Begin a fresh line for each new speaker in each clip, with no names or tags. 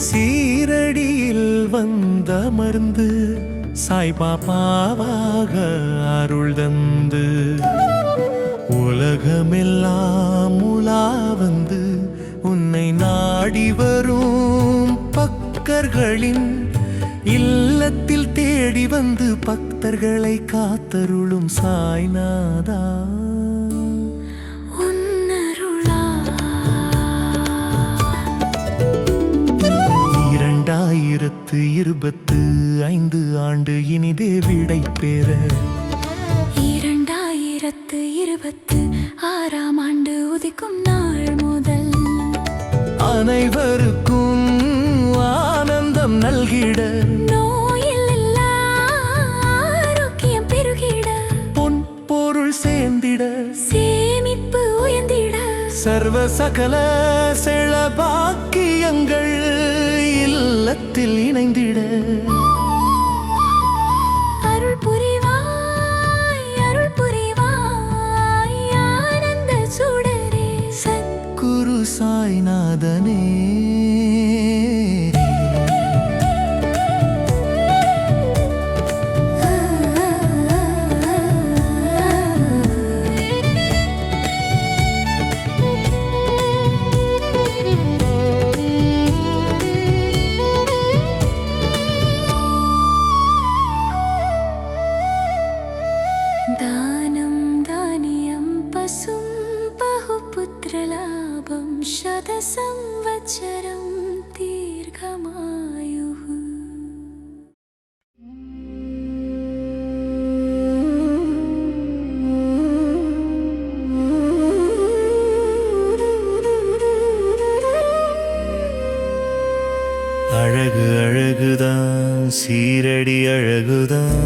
சீரடியில் வந்தமர்ந்து சாய்பாபாவாக அருள் தந்து உலகமெல்லாம் உலா வந்து உன்னை நாடி வரும் பக்தர்களின் இல்லத்தில் தேடி வந்து பக்தர்களை காத்தருளும் சாய்நாதா. 2025 ஆண்டு இனிதே விடை பெற
2026 ஆண்டு உதிக்கும் நாள் முதல்
அனைவருக்கும் ஆனந்தம் நல்கிட
நோயில் ஆரோக்கியம் பெருகிட
பொன் பொருள் சேர்ந்திட
சேமிப்பு உயர்ந்திட
சர்வ சகல செழபாக்கியங்கள் இல்லத்தில் இணைந்திட
அருள் புரிவாய் ஆனந்த சுடரே
சத்குரு சாய்நாதனே.
दानं दानियं पशुं बहुपुत्रलाभं शतसंवत्सरं दीर्घमायुः.
அழகு அழகுதான் சீரடி அழகுதான்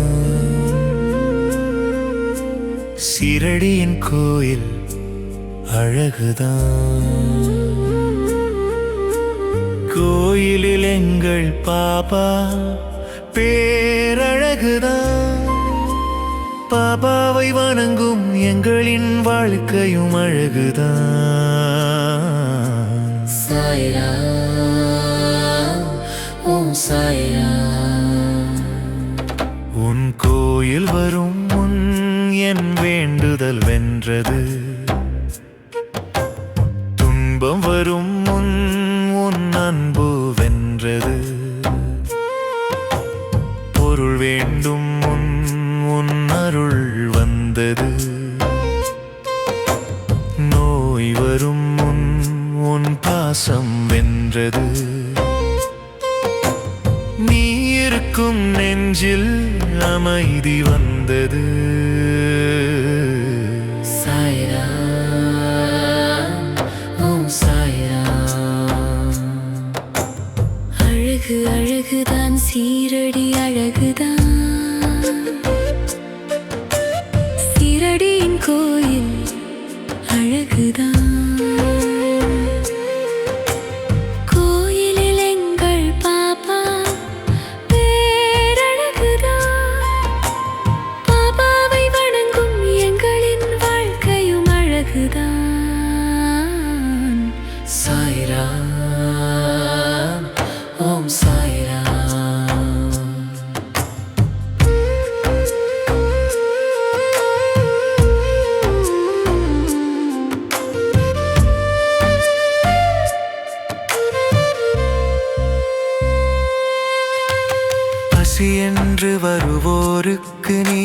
சீரடியின் கோயில் அழகுதான். கோயிலில் எங்கள் பாபா பேரழகுதான். பாபாவை வணங்கும் எங்களின் வாழ்க்கையும் அழகுதான்.
சாய்ராம் ஓம் சாய்ராம்.
உன் கோயில் வரும் முன் என் வேண்டுதல் வென்றது. துன்பம் வரும் முன் உன் அன்பு வென்றது. பொருள் வேண்டும் முன் உன் அருள் வந்தது. நோய் வரும் முன் உன் பாசம் வென்றது. நீ இருக்கும் நெஞ்சில் அமைதி வந்தது.
சாய்ராம் ஓம் சாய்ராம். அழகு அழகுதான் சீரடி அழகுதான். சீரடியின் கோயில் அழகுதான். சாய்ராம் ஓம் சாய்ராம்.
பசி என்று வருவோருக்கு நீ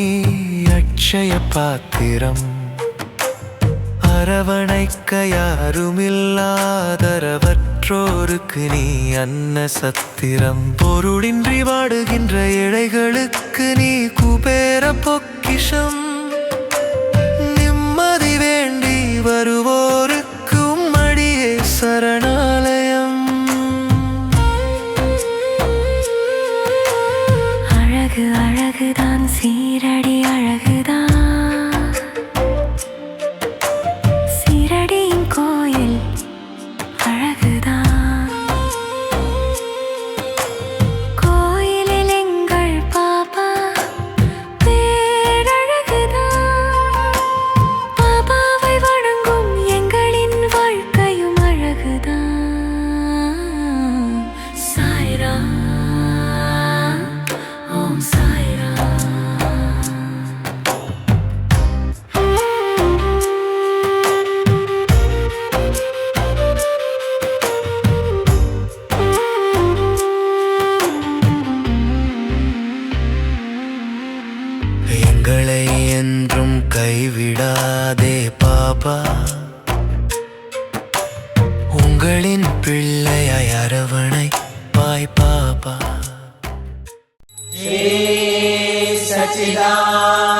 அட்சய பாத்திரம். அரவணைக்க யாருமில்லாதரவற்றோருக்கு நீ அன்ன சத்திரம். பொருளின்றி வாடுகின்ற ஏழைகளுக்கு நீ குபேர பொக்கிஷம். நிம்மதி வேண்டி வருவோருக்கு மடியே சரணாலயம்.
அழகு அழகுதான் சீரடி அழகுதான். அழகு
உங்களின் பிள்ளையாய் அரவணைப்பாய் பாபா.
சச்சிதானந்த